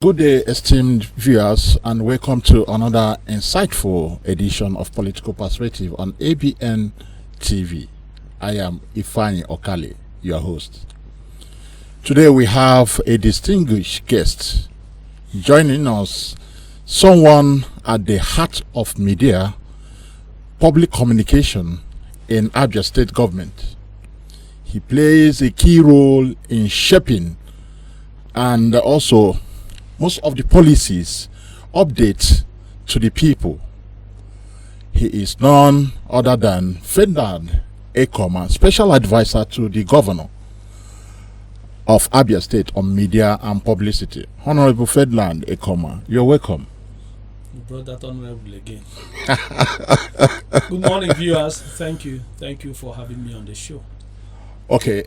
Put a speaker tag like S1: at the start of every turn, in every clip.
S1: Good day, esteemed viewers, and welcome to another insightful edition of Political Perspective on ABN TV. I am Ifani Okale, your host. Today we have a distinguished guest joining us, someone at the heart of media, public communication in Abia State government. He plays a key role in shaping and also most of the policies update to the people. He is none other than Ferdinand, Ekeoma, special advisor to the governor of Abia State on media and publicity. Honorable Ferdinand Ekeoma, you're welcome.
S2: You brought that honorable again. Good morning, viewers. Thank you for having me on the show.
S1: Okay,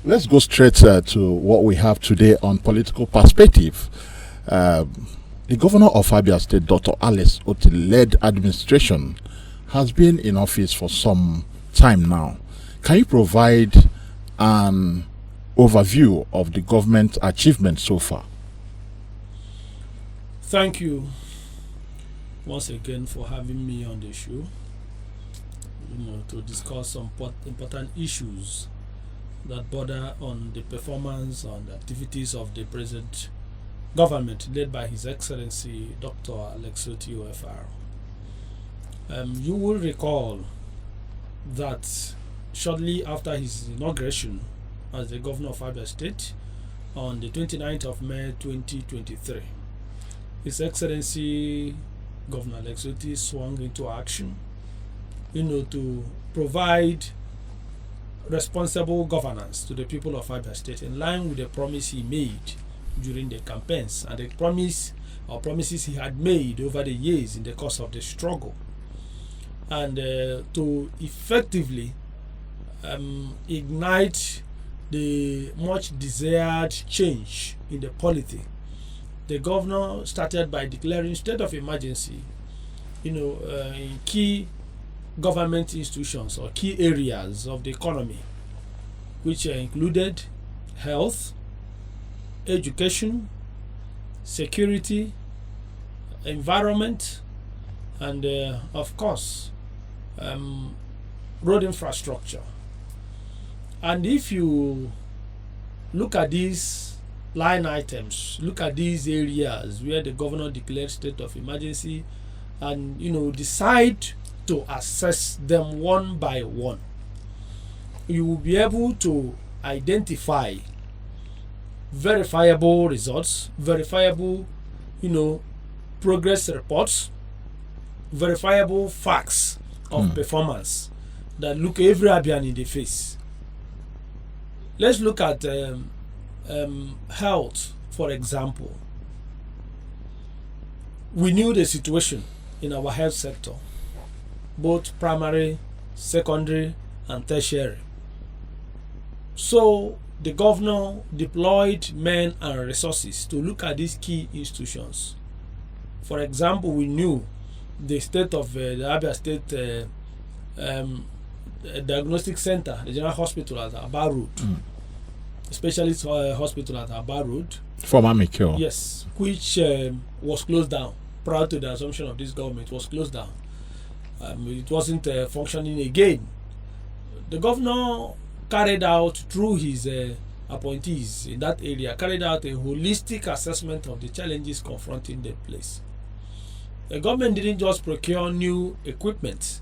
S1: let's go straight to what we have today on Political Perspective. The governor of Abia State, Dr. Alex Otti-led administration, has been in office for some time now. Can you provide an overview of the government achievements so far?
S2: Thank you once again for having me on the show. To discuss some important issues that border on the performance and activities of the present government led by His Excellency Dr. Alex Otti-OFR. You will recall that shortly after his inauguration as the governor of Abia State on the 29th of May 2023, His Excellency Governor Alex Otti swung into action to provide responsible governance to the people of Abia State in line with the promise he made during the campaigns and the promises he had made over the years in the course of the struggle, and to effectively ignite the much desired change in the polity. The governor started by declaring state of emergency in key government institutions or key areas of the economy, which included health, education, security, environment, and of course road infrastructure. And if you look at these line items, look at these areas where the governor declared state of emergency and decide to assess them one by one, you will be able to identify verifiable results, verifiable progress reports, verifiable facts of performance that look every Abian in the face. Let's look at health, for example. We knew the situation in our health sector, both primary, secondary, and tertiary. So the governor deployed men and resources to look at these key institutions. For example, we knew the state of the Abia State Diagnostic Center, the General Hospital at Aba Road, Specialist Hospital at Aba Road.
S1: Former Mikio.
S2: Yes, which was closed down prior to the assumption of this government. It was closed down. It wasn't functioning again. The governor carried out, through his appointees in that area, carried out a holistic assessment of the challenges confronting the place. The government didn't just procure new equipment,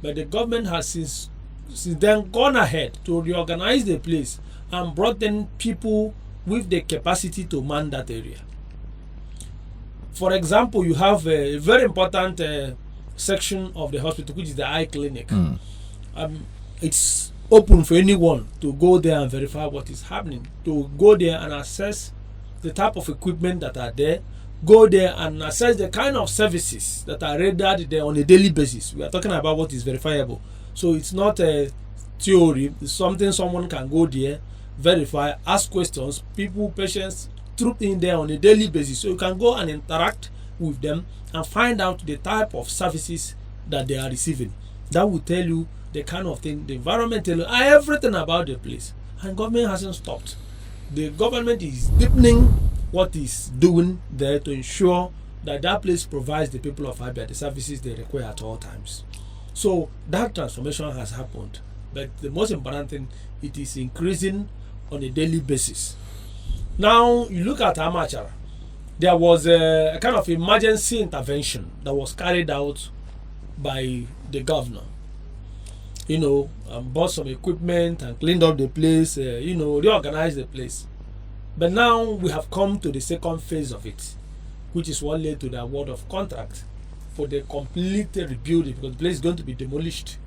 S2: but the government has since then gone ahead to reorganize the place and brought in people with the capacity to man that area. For example, you have a very important section of the hospital, which is the eye clinic. It's open for anyone to go there and verify what is happening, to go there and assess the type of equipment that are there, go there and assess the kind of services that are rendered there on a daily basis. We are talking about what is verifiable. So it's not a theory, it's something someone can go there, verify, ask questions, patients troop in there on a daily basis. So you can go and interact with them and find out the type of services that they are receiving. That will tell you the kind of thing, the environment, tell you everything about the place. And government hasn't stopped. the government is deepening what is doing there to ensure that that place provides the people of Abia the services they require at all times. So that transformation has happened, but the most important thing, it is increasing on a daily basis. Now you look at Amachara, there was a kind of emergency intervention that was carried out by the governor. Bought some equipment and cleaned up the place, reorganized the place. But now we have come to the second phase of it, which is what led to the award of contract for the complete rebuilding, because the place is going to be demolished.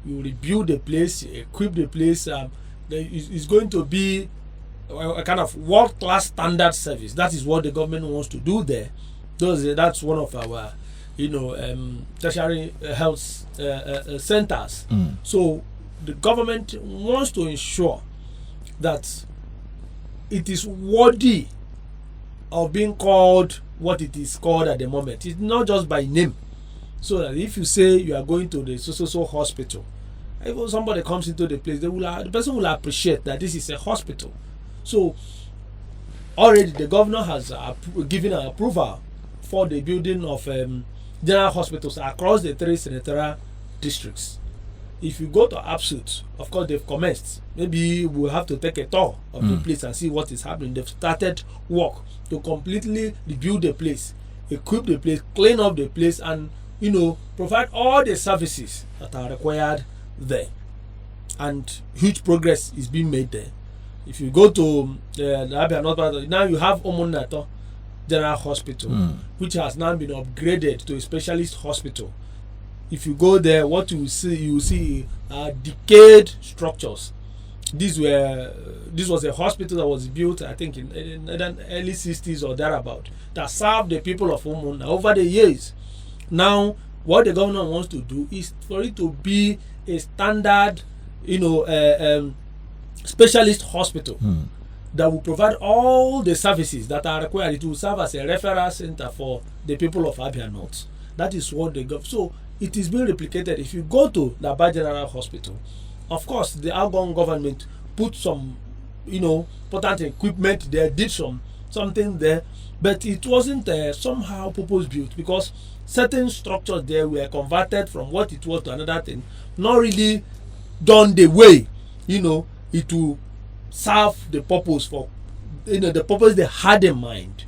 S2: You rebuild the place, equip the place. It's going to be a kind of world-class standard service. That is what the government wants to do there. That's one of our, tertiary health centers. So the government wants to ensure that it is worthy of being called what it is called at the moment. It's not just by name. So that if you say you are going to the so hospital, if somebody comes into the place, the person will appreciate that this is a hospital. So already the governor has given an approval for the building of general hospitals across the 3 senatorial districts. If you go to Absut, of course they've commenced. Maybe we'll have to take a tour of the place and see what is happening. They've started work to completely rebuild the place, equip the place, clean up the place, and provide all the services that are required there. And huge progress is being made there. If you go to the Abia North, now you have Omonato General Hospital, which has now been upgraded to a specialist hospital. If you go there, what you will see decayed structures. This was a hospital that was built, I think, in the early 60s or thereabout, that served the people of Umuna over the years. Now, what the governor wants to do is for it to be a standard, specialist hospital that will provide all the services that are required. It will serve as a referral center for the people of Abia North. That is what the government. So it is being replicated. If you go to the Aba General Hospital, of course, the outgoing government put some, important equipment there, did something there, but it wasn't somehow purpose built, because certain structures there were converted from what it was to another thing, not really done the way, it will serve the purpose for, the purpose they had in mind.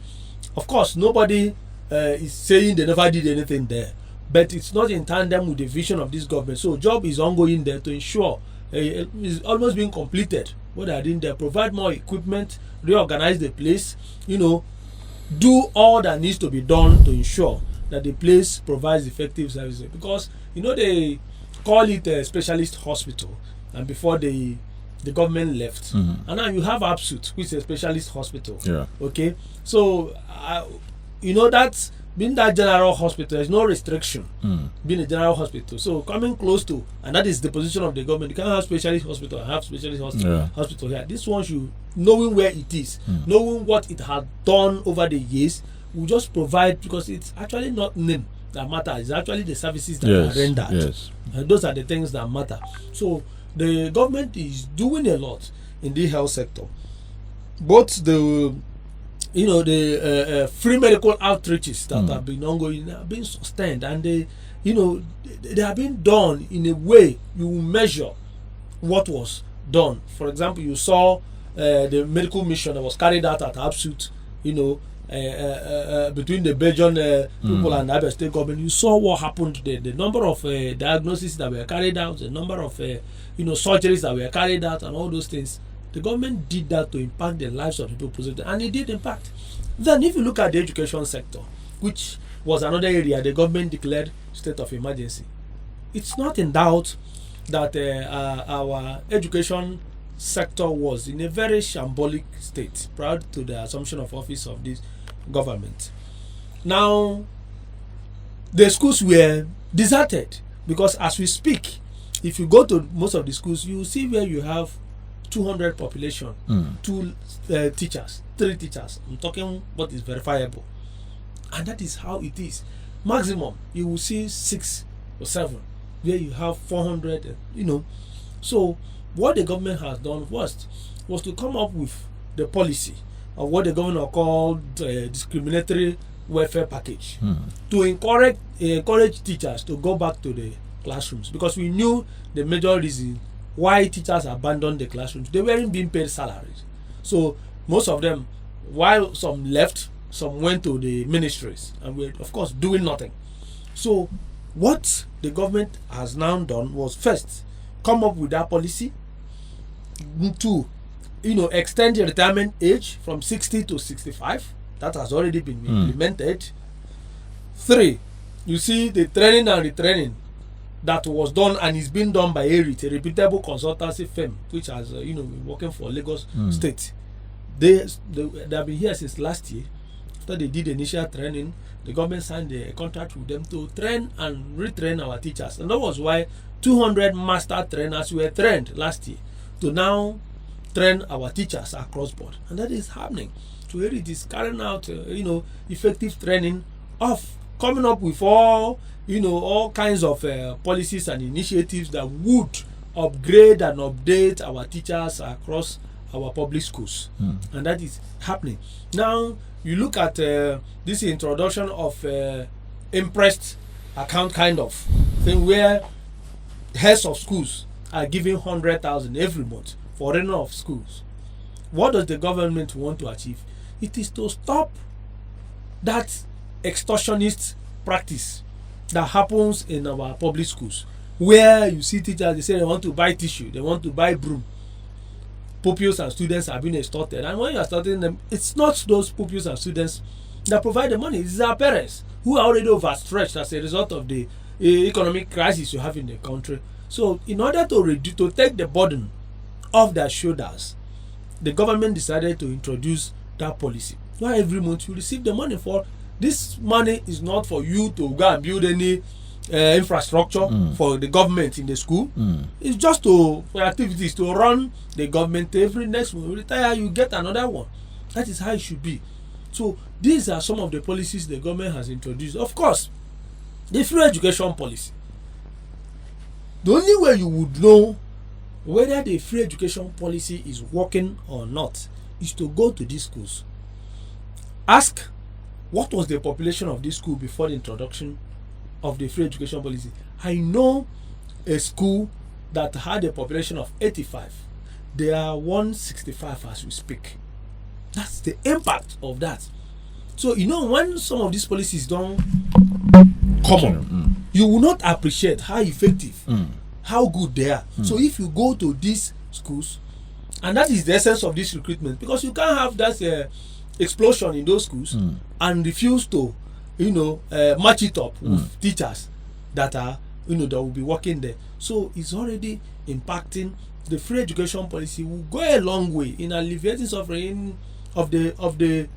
S2: Of course, nobody is saying they never did anything there, but it's not in tandem with the vision of this government. So job is ongoing there to ensure it's almost being completed. What they are doing there, provide more equipment, reorganize the place, do all that needs to be done to ensure that the place provides effective services. Because they call it a specialist hospital, and before the government left, and now you have Absut, which is a specialist hospital.
S1: Yeah.
S2: Okay, so that's being that general hospital, there's no restriction being a general hospital. So coming close to, and that is the position of the government. You can't have specialist hospital and have specialist hospital here. This one, knowing where it is, knowing what it had done over the years, will just provide, because it's actually not name that matters. It's actually the services that are rendered.
S1: Yes.
S2: And those are the things that matter. So the government is doing a lot in the health sector. Both the free medical outreaches that have been ongoing have been sustained, and they have been done in a way you measure what was done. For example, you saw the medical mission that was carried out at Absut, between the Belgian people and the Abia State government. You saw what happened there, the number of diagnoses that were carried out, the number of surgeries that were carried out, and all those things. The government did that to impact the lives of people positively, and it did impact. Then if you look at the education sector, which was another area the government declared state of emergency, it's not in doubt that our education sector was in a very shambolic state prior to the assumption of office of this government. Now, the schools were deserted, because as we speak, if you go to most of the schools, you see where you have 200 population, 2 teachers, 3 teachers. I'm talking what is verifiable, and that is how it is. Maximum you will see 6 or 7, where you have 400. So what the government has done first was to come up with the policy of what the governor called discriminatory welfare package to encourage teachers to go back to the classrooms, because we knew the major reason why teachers abandoned the classrooms. They weren't being paid salaries. So most of them, while some left, some went to the ministries and were of course doing nothing. So what the government has now done was, first, come up with that policy to extend the retirement age from 60 to 65. That has already been implemented. 3, you see the training and retraining that was done and is being done by a reputable consultancy firm which has been working for Lagos State. They have been here since last year. After they did the initial training, the government signed a contract with them to train and retrain our teachers, and that was why 200 master trainers were trained last year to now train our teachers across board, and that is happening. So here it is carrying out effective training of coming up with all kinds of policies and initiatives that would upgrade and update our teachers across our public schools, and that is happening. Now you look at this introduction of impressed account kind of thing, where heads of schools are giving 100,000 every month for running of schools. What does the government want to achieve? It is to stop that extortionist practice that happens in our public schools, where you see teachers, they say they want to buy tissue, they want to buy broom. Pupils and students are being extorted, and when you are extorting them, it's not those pupils and students that provide the money. It's our parents who are already overstretched as a result of the economic crisis you have in the country. So in order to take the burden off their shoulders, the government decided to introduce that policy. Now every month you receive the money. For this money is not for you to go and build any infrastructure for the government in the school. It's just for activities to run the government. Every next month you retire, you get another one. That is how it should be. So these are some of the policies the government has introduced. Of course, the free education policy. The only way you would know whether the free education policy is working or not is to go to these schools. Ask what was the population of this school before the introduction of the free education policy. I know a school that had a population of 85. They are 165 as we speak. That's the impact of that. So when some of these policies don't come on, you will not appreciate how effective, how good they are. So if you go to these schools, and that is the essence of this recruitment, because you can't have that explosion in those schools and refuse to match it up with teachers that are that will be working there. So it's already impacting. The free education policy will go a long way in alleviating suffering of the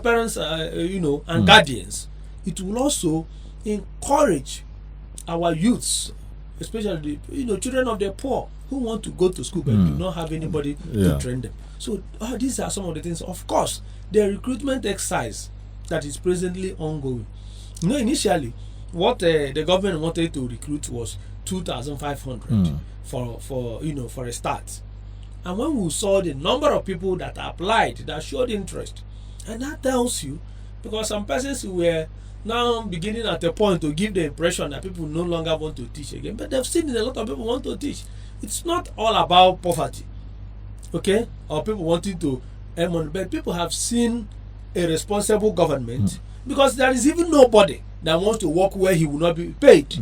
S2: parents and guardians. It will also encourage our youths, especially children of the poor who want to go to school but do not have anybody to train them. So these are some of the things. Of course, the recruitment exercise that is presently ongoing. Initially, what the government wanted to recruit was 2,500 for a start. And when we saw the number of people that applied, that showed interest, and that tells you, because some persons were now beginning at a point to give the impression that people no longer want to teach again, but they've seen a lot of people want to teach. It's not all about poverty, okay, or people wanting to earn money, but people have seen a responsible government, because there is even nobody that wants to work where he will not be paid.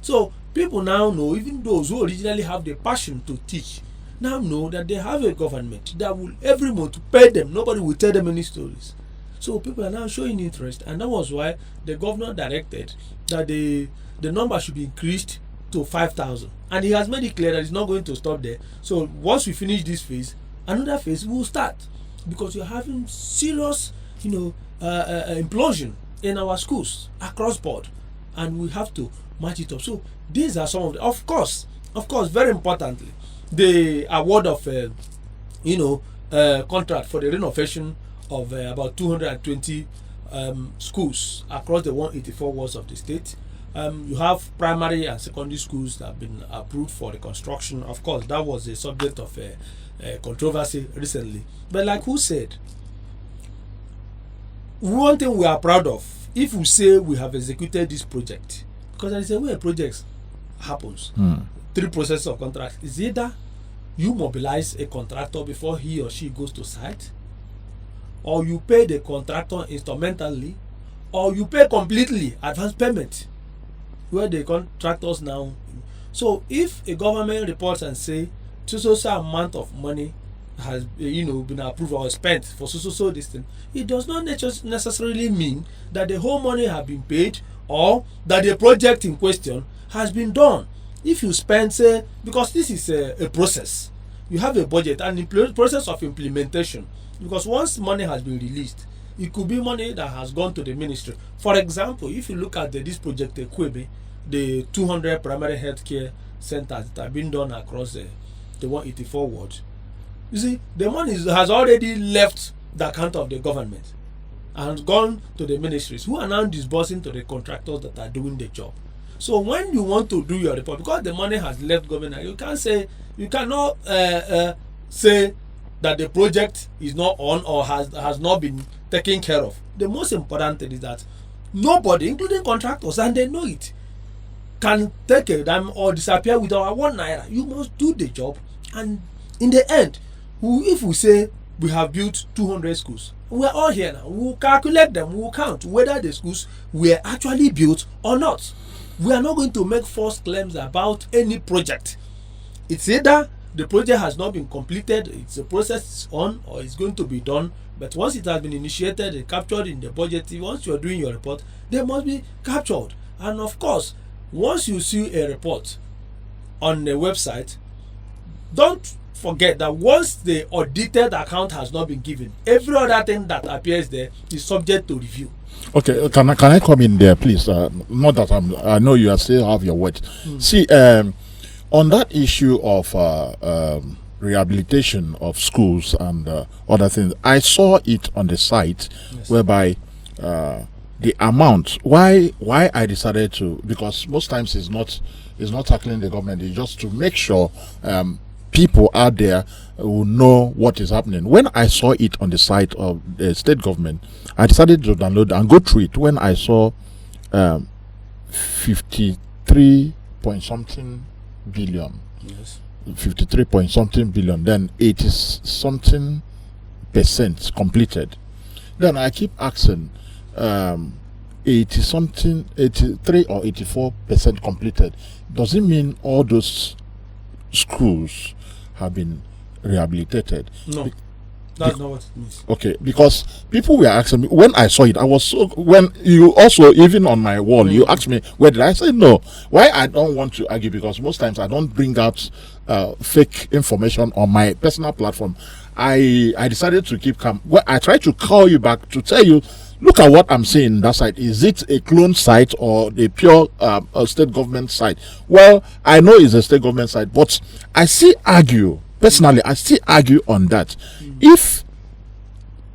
S2: So people now know, even those who originally have the passion to teach, now know that they have a government that will every month pay them. Nobody will tell them any stories. So people are now showing interest, and that was why the governor directed that the number should be increased to 5,000, and he has made it clear that it's not going to stop there. So once we finish this phase, another phase will start, because you're having serious implosion in our schools across board, and we have to match it up. So these are some of the, of course, very importantly, the award of contract for the renovation of about 220 schools across the 184 wards of the state. You have primary and secondary schools that have been approved for the construction. Of course, that was a subject of controversy recently. But like who said, one thing we are proud of, if we say we have executed this project, because there is a way a project happens. Three processes of contract is either you mobilize a contractor before he or she goes to site, or you pay the contractor instrumentally, or you pay completely advance payment, where the contractors now. So if a government reports and say so amount of money has been approved or spent for so this thing, it does not necessarily mean that the whole money has been paid or that the project in question has been done. If you spend, say, because this is a process, you have a budget and the process of implementation, because once money has been released, it could be money that has gone to the ministry. For example, if you look at this project Ekeoma, the 200 primary healthcare centers that have been done across the 184 wards, you see, the money has already left the account of the government and gone to the ministries, who are now disbursing to the contractors that are doing the job. So when you want to do your report, because the money has left government, you cannot say that the project is not on or has not been taken care of. The most important thing is that nobody, including contractors, and they know it, can take a dime or disappear with our 1 naira. You must do the job, and in the end, if we say we have built 200 schools, we are all here now. We will calculate them. We will count whether the schools were actually built or not. We are not going to make false claims about any project. It's either the project has not been completed, it's a process is on, or it's going to be done. But once it has been initiated and captured in the budget, once you are doing your report, they must be captured. And of course, once you see a report on the website, don't forget that once the audited account has not been given, every other thing that appears there is subject to review.
S1: Okay, can I come in there, please? Not that I know you are still have your words. See, on that issue of rehabilitation of schools and other things, I saw it on the site, yes, whereby the amount. Why I decided to, because most times it's not tackling the government. It's just to make sure people out there will know what is happening. When I saw it on the site of the state government, I decided to download and go through it. When I saw 53 point something billion, yes, 53 point something billion, then 80 something percent completed. Then I keep asking, 80 something, 83 or 84% completed. Does it mean all those schools have been rehabilitated?
S2: No, that's not what it means.
S1: Okay, because people were asking me when I saw it. I was so, when you also, even on my wall, you asked me where did I say no. Why I don't want to argue, because most times I don't bring out fake information on my personal platform. I decided to keep calm. Well, I tried to call you back to tell you, look at what I'm saying. That site, is it a clone site or the pure state government site? Well, I know it's a state government site, but I still argue, personally, I still argue on that. If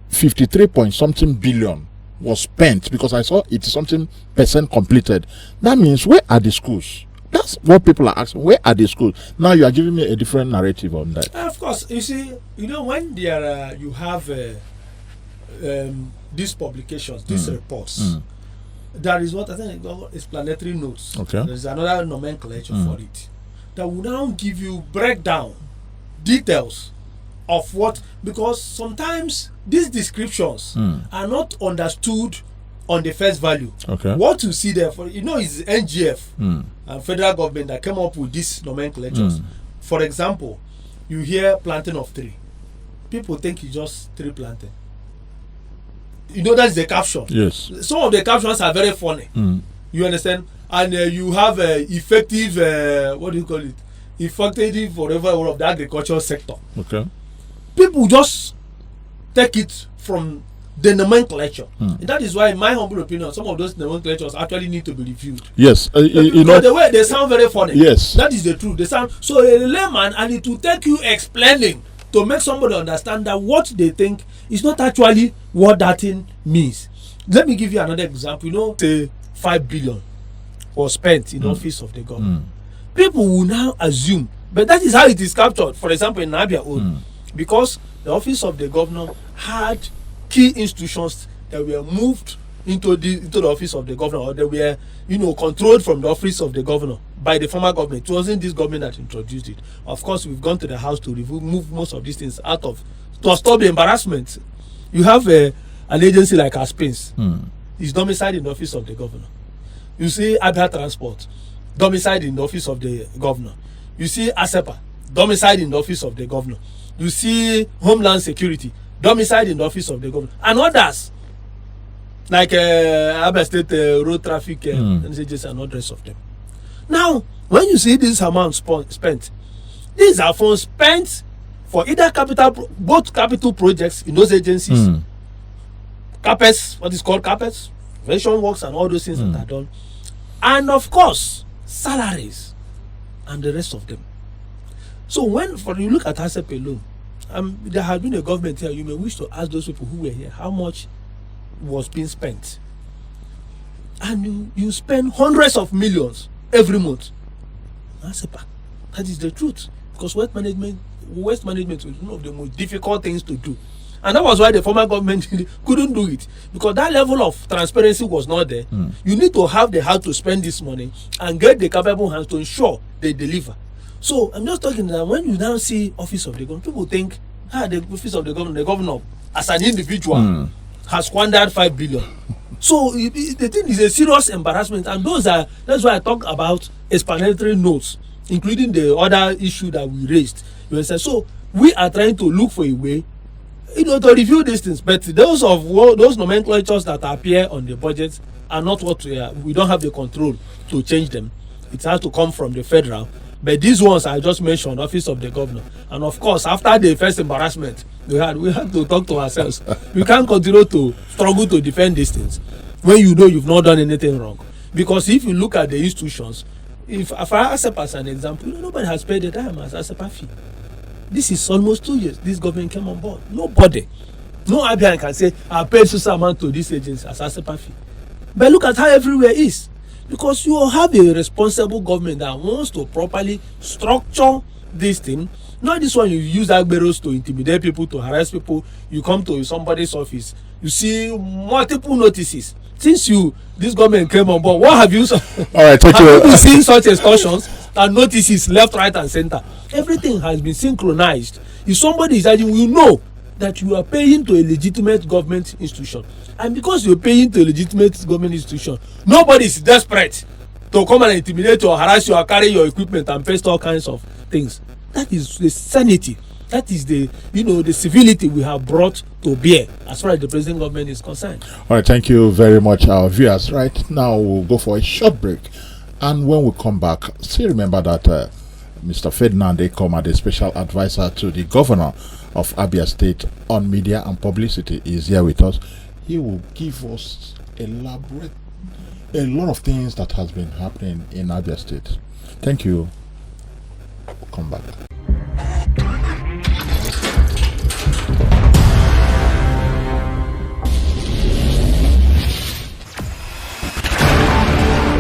S1: 53 point something billion was spent, because I saw 80 something percent completed, that means where are the schools? That's what people are asking. Where are the schools? Now you are giving me a different narrative on that.
S2: Of course, you see, when there you have these publications, these reports, there is what I think explanatory notes.
S1: Okay.
S2: There is another nomenclature for it that will now give you breakdown, details of what, because sometimes these descriptions are not understood on the face value.
S1: Okay.
S2: What you see there, for is NGF and federal government that came up with these nomenclatures. For example, you hear planting of tree. People think it's just tree planting. That's the caption. Yes. Some of the captions are very funny. You understand? And you have effective, what do you call it? Effective forever of the agricultural sector. Okay. People just take it from the nomenclature. And that is why, in my humble opinion, some of those nomenclatures actually need to be reviewed. Yes. The way they sound very funny. Yes. That is the truth. They sound so a layman, and it will take you explaining to make somebody understand that what they think is not actually what that thing means. Let me give you another example. Say 5 billion was spent in the office of the governor. People will now assume, but that is how it is captured. For example, in Abia own, because the office of the governor had key institutions that were moved into the office of the governor, or they were, controlled from the office of the governor by the former government. It wasn't this government that introduced it. Of course, we've gone to the house to remove most of these things out of, to stop the embarrassment. You have an agency like Aspins, is domiciled in the office of the governor. You see Abia Transport, domiciled in the office of the governor. You see ASEPA, domiciled in the office of the governor. You see Homeland Security, domiciled in the office of the governor, and others like Abia State Road Traffic agency and all the rest of them. Now, when you see this amount spent, these are funds spent for either both capital projects in those agencies, CAPEX, what is called CAPEX, prevention works and all those things that are done, and of course salaries and the rest of them. So when you look at ASEP alone, there has been a government here. You may wish to ask those people who were here how much was being spent, and you spend hundreds of millions every month. ASEPA, that is the truth, because waste management is one of the most difficult things to do, and that was why the former government couldn't do it, because that level of transparency was not there. You need to have the heart to spend this money and get the capable hands to ensure they deliver. So I'm just talking that when you now see office of the governor, people think the office of the governor as an individual has squandered 5 billion. So the thing is a serious embarrassment, and that's why I talk about explanatory notes, including the other issue that we raised. You understand? So we are trying to look for a way, to review these things, but those nomenclatures that appear on the budget are not what we don't have the control to change them. It has to come from the federal. But these ones I just mentioned, office of the governor, and of course after the first embarrassment we had to talk to ourselves. We can't continue to struggle to defend these things when you know you've not done anything wrong. Because if you look at the institutions, if I ASEPA as an example, nobody has paid the dime as ASEPA fee. This is almost 2 years this government came on board. Nobody, no Abian can say I paid so amount to this agency as ASEPA fee. But look at how everywhere is. Because you have a responsible government that wants to properly structure this thing. Not this one you use agberos to intimidate people, to harass people. You come to somebody's office, you see multiple notices. Since this government came on board, what have you
S1: all right, thank you.
S2: Have you seen such extortions and notices left, right and center? Everything has been synchronized. If somebody is asking, you know that you are paying to a legitimate government institution, and because you're paying to a legitimate government institution, nobody is desperate to come and intimidate you or harass you or carry your equipment and paste all kinds of things. That is the sanity. That is the the civility we have brought to bear as far as the present government is concerned.
S1: All right, thank you very much, our viewers. Right now we'll go for a short break, and when we come back, still remember that Mr. Ferdinand Ekeoma, the special advisor to the governor of Abia State on media and publicity, is here with us. He will give us a lot of things that has been happening in Abia State. Thank you. We'll come back.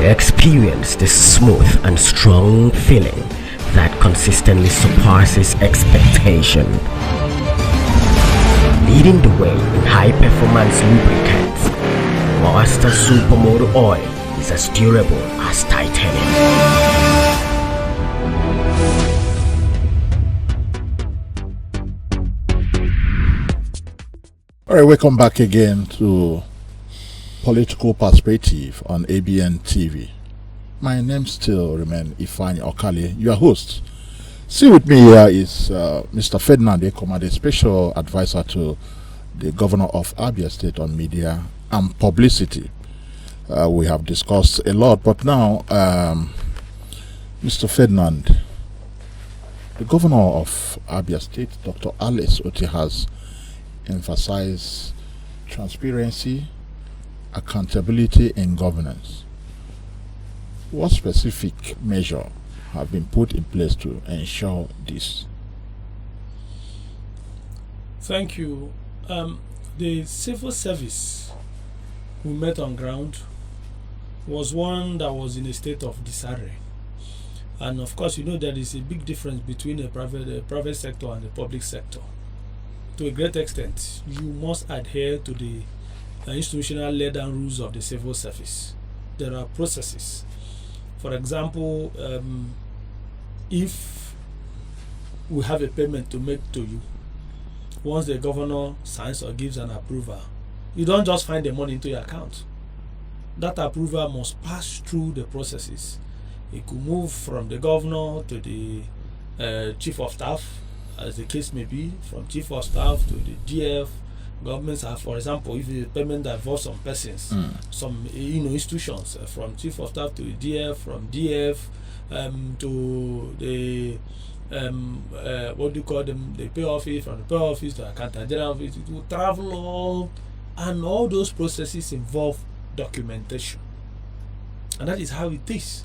S3: Experience the smooth and strong feeling that consistently surpasses expectation. Leading the way in high-performance lubricants, Master Supermoto Oil is as durable as titanium.
S1: All right, welcome back again to Political Perspective on ABN TV. My name still remains Ifeanyi Okale, your host. See with me here is Mr. Ferdinand Ekeoma, the special advisor to the governor of Abia State on media and publicity. We have discussed a lot, but now, Mr. Ferdinand, the governor of Abia State, Dr. Alice Oti, has emphasized transparency, accountability in governance. What specific measure have been put in place to ensure this?
S2: Thank you. The civil service we met on ground was one that was in a state of disarray. And of course, there is a big difference between a private sector and the public sector. To a great extent, you must adhere to the institutional laid-down rules of the civil service. There are processes. For example, if we have a payment to make to you, once the governor signs or gives an approval, you don't just find the money into your account. That approval must pass through the processes. It could move from the governor to the chief of staff, as the case may be, from chief of staff to the DF. Governments have, for example, if the payment that involves some persons, some institutions, from chief of staff to the DF, from DF to the what do you call them, the pay office, from the pay office to accountant general office. It will travel all, and all those processes involve documentation, and that is how it is.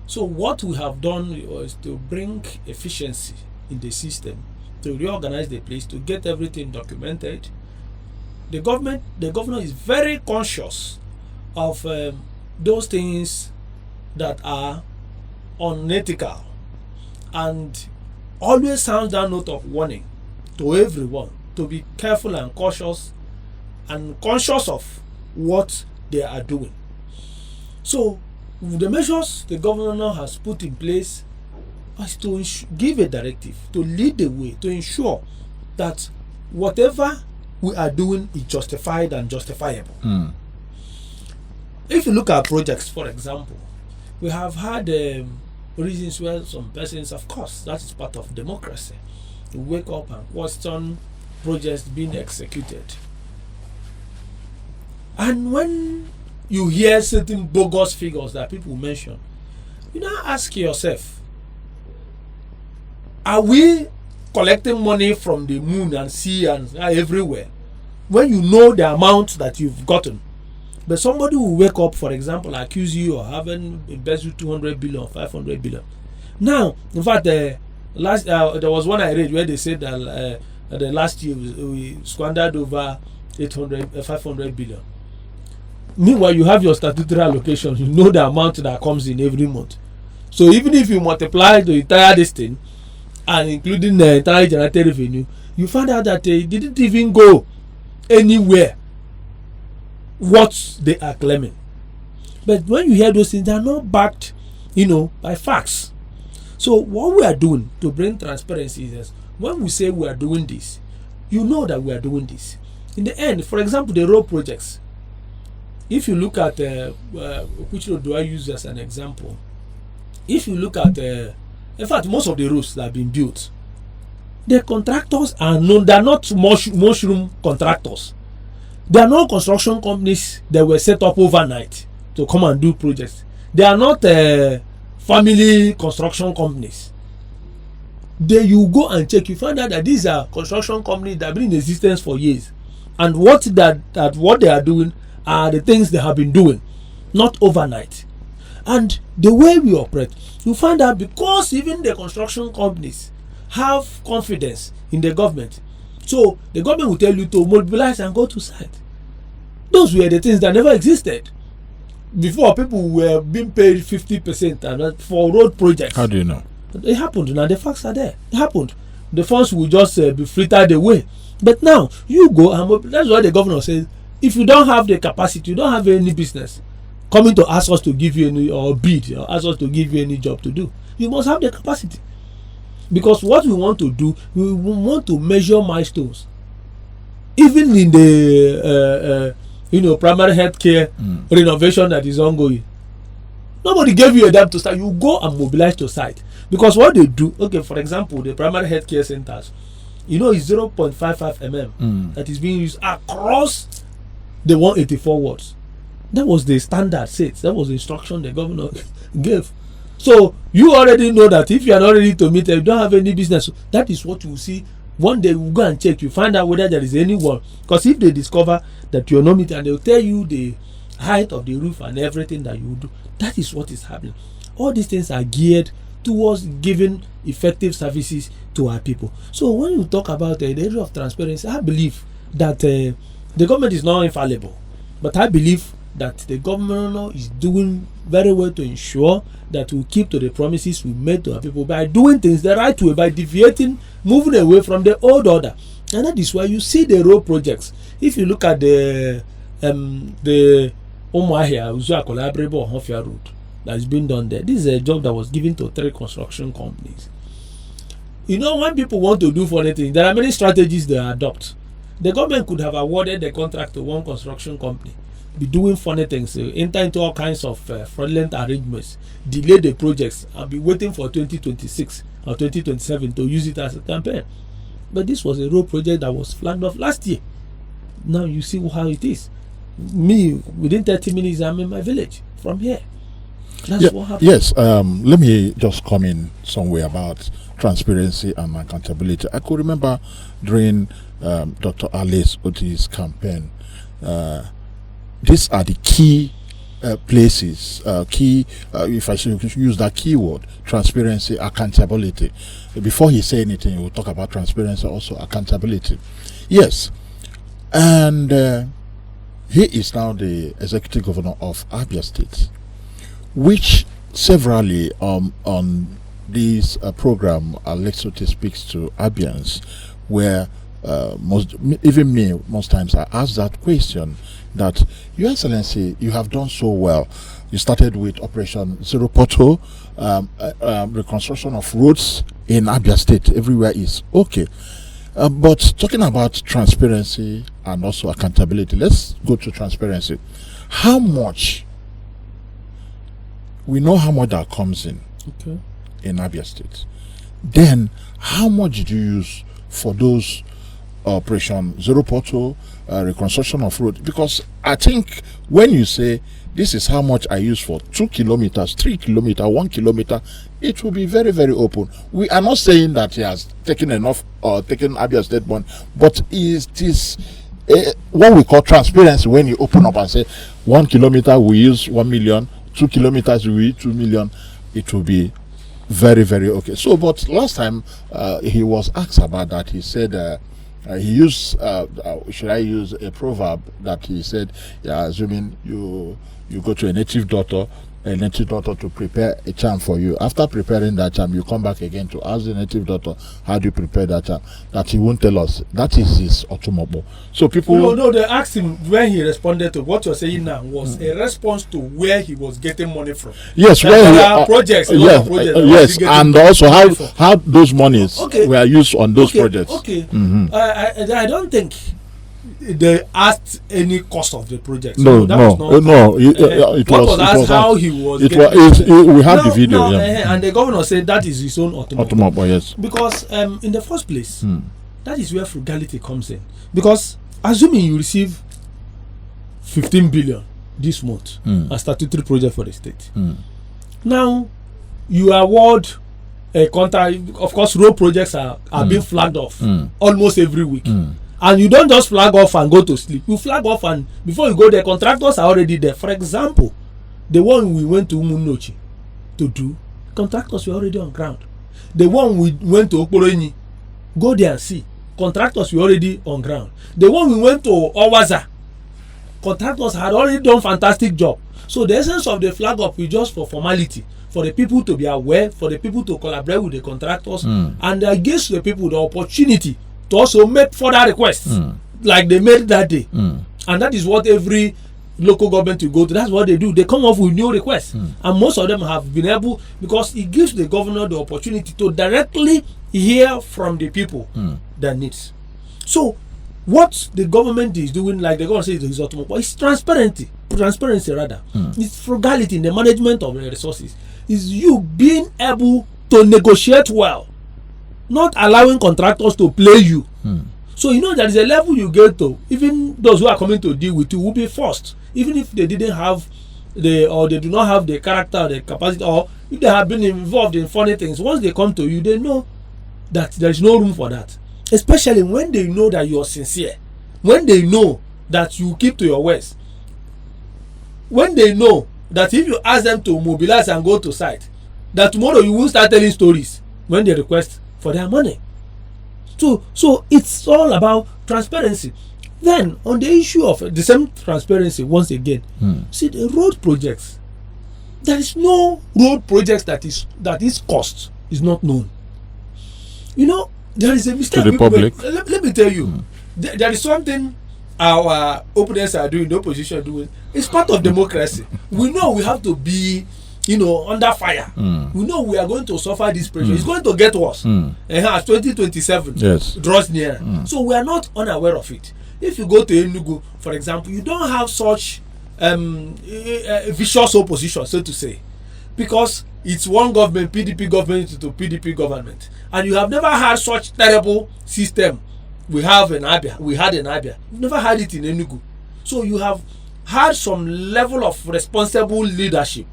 S2: So what we have done was to bring efficiency in the system, to reorganize the place, to get everything documented. The governor is very conscious of those things that are unethical, and always sounds that note of warning to everyone to be careful and cautious and conscious of what they are doing. So the measures the governor has put in place is to give a directive, to lead the way, to ensure that whatever we are doing is justified and justifiable. If you look at projects, for example, we have had reasons where some persons, of course, that is part of democracy, to wake up and question projects being executed. And when you hear certain bogus figures that people mention, you now ask yourself, are we collecting money from the moon and sea and everywhere when you know the amount that you've gotten? But somebody will wake up, for example, accuse you of having embezzled 200 billion, 500 billion. Now, in fact, there was one I read where they said that the last year we squandered over 500 billion. Meanwhile, you have your statutory allocation. You know the amount that comes in every month. So even if you multiply the entire thing, and including the entire generated revenue, you find out that it didn't even go anywhere what they are claiming. But when you hear those things, they are not backed, by facts. So what we are doing to bring transparency is, when we say we are doing this, you know that we are doing this. In the end, for example, the road projects, if you look at which road do I use as an example? If you look at in fact, most of the roads that have been built, the contractors are known. They are not mushroom contractors. They are not construction companies that were set up overnight to come and do projects. They are not family construction companies. You go and check, you find out that these are construction companies that have been in existence for years, and what they are doing are the things they have been doing, not overnight. And the way we operate, you find out, because even the construction companies have confidence in the government, so the government will tell you to mobilize and go to site. Those were the things that never existed before. People were being paid 50% for road projects.
S1: How do you know?
S2: It happened. Now the facts are there. It happened. The funds will just be frittered away. But now you go and that's why the governor says, if you don't have the capacity, you don't have any business coming to ask us to give you any or bid or ask us to give you any job to do. You must have the capacity, because what we want to do, we want to measure milestones. Even in the primary health care renovation that is ongoing, nobody gave you a dime to start. You go and mobilize to site, because what they do, for example, the primary health care centers, is 0.55 mm that is being used across the 184 wards. That was the standard set. That was the instruction the governor gave. So you already know that if you are not ready to meet, you don't have any business. That is what you see. One day you go and check, you find out whether there is anyone. Because if they discover that you are not meeting, and they will tell you the height of the roof and everything that you do. That is what is happening. All these things are geared towards giving effective services to our people. So when you talk about the area of transparency, I believe that the government is not infallible, but I believe that the government is doing very well to ensure that we keep to the promises we made to our people by doing things the right way, by deviating, moving away from the old order. And that is why you see the road projects. If you look at the Umuahia Uzua Collaborable Hofia Road that is being done there, this is a job that was given to 3 construction companies. You know, when people want to do funny things, there are many strategies they adopt. The government could have awarded the contract to one construction company, be doing funny things, enter into all kinds of fraudulent arrangements, delay the projects, and be waiting for 2026 or 2027 to use it as a campaign. But this was a road project that was flagged off last year. Now you see how it is. Me, within 30 minutes, I'm in my village from here. That's what happened.
S1: Yes, let me just come in somewhere about transparency and accountability. I could remember during Dr. Alice Oti's campaign, these are the key places, if I should use that keyword, transparency, accountability. Before he say anything, we'll talk about transparency, also accountability. Yes, and he is now the executive governor of Abia State, which severally on this program, Alex Oti speaks to Abians, where even me, most times I ask that question, that Your Excellency, you have done so well. You started with Operation Zero Pothole, reconstruction of roads in Abia State, everywhere is okay. But talking about transparency and also accountability, let's go to transparency. How much, we know how much that comes in Abia State. Then, how much did you use for those Operation Zero Pothole, reconstruction of road? Because I think when you say this is how much I use for 2 kilometers, 3 kilometers, 1 kilometer, it will be very, very open. We are not saying that he has taken enough or taken Abia State bond, but it is what we call transparency. When you open up and say 1 kilometer we use 1 million, 2 kilometers we use 2 million, it will be very, very okay. So, but last time he was asked about that, he said he used, should I use a proverb that he said, yeah, assuming you go to a native doctor to prepare a charm for you. After preparing that charm, you come back again to ask the native doctor, how do you prepare that charm? That he won't tell us. That is his automobile. So people...
S2: No, they asked him when he responded to what you're saying now was a response to where he was getting money from.
S1: Yes, where
S2: there are projects.
S1: Yes, and also how those monies were used on those projects.
S2: Okay. I don't think they asked any cost of the project.
S1: No. It was
S2: how he was.
S1: We have the video.
S2: And the governor said that is his own automobile.
S1: Yes.
S2: Because in the first place, that is where frugality comes in. Because assuming you receive 15 billion this month as statutory project for the state, now you award a contract. Of course, road projects are being flagged off almost every week. And you don't just flag off and go to sleep. You flag off, and before you go there, contractors are already there. For example, the one we went to Umunochi to do, contractors were already on ground. The one we went to Okporoini, go there and see, contractors were already on ground. The one we went to Owaza, contractors had already done fantastic job. So the essence of the flag up is just for formality, for the people to be aware, for the people to collaborate with the contractors, and gives the people the opportunity to also make further requests like they made that day. And that is what every local government will go to. That's what they do. They come up with new requests. And most of them have been able, because it gives the governor the opportunity to directly hear from the people their needs. So what the government is doing, like the government says, is transparency. It's frugality in the management of the resources. It's you being able to negotiate well, not allowing contractors to play you. So you know there is a level you get to. Even those who are coming to deal with you will be forced, even if they didn't have they do not have the character or the capacity, or if they have been involved in funny things. Once they come to you, they know that there is no room for that. Especially when they know that you are sincere, when they know that you keep to your words, when they know that if you ask them to mobilize and go to site, that tomorrow you won't start telling stories when they request for their money. So it's all about transparency. Then on the issue of the same transparency, once again, see the road projects. There is no road projects that is cost is not known. You know, there is a mistake.
S1: To the public.
S2: Let me tell you, there is something our opponents are doing, the opposition are doing. It's part of democracy. We know we have to be, under fire. We know we are going to suffer this pressure. It's going to get worse. As 2027 draws near. So we are not unaware of it. If you go to Enugu, for example, you don't have such vicious opposition, so to say, because it's one government, PDP government to PDP government, and you have never had such terrible system we had in Abia. You've never had it in Enugu. So you have had some level of responsible leadership.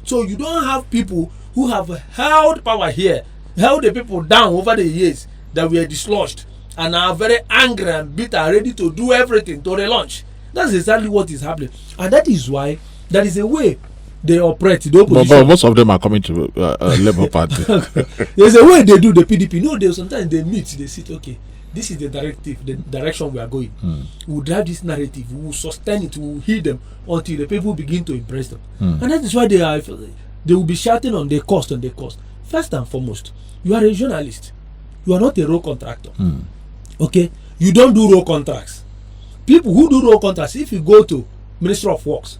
S2: So you don't have people who have held power here, held the people down over the years that were dislodged and are very angry and bitter, ready to do everything to relaunch. That's exactly what is happening, and that is why there is a way they operate. The opposition.
S1: But most of them are coming to Labour Party.
S2: There's a way they do the PDP. No, sometimes they meet, they sit. Okay, this is the directive, the direction we are going. We will drive this narrative. We will sustain it. We will heed them until the people begin to embrace them. And that is why they will be shouting on the cost. First and foremost, you are a journalist. You are not a road contractor. Okay, you don't do road contracts. People who do road contracts, if you go to Ministry of Works,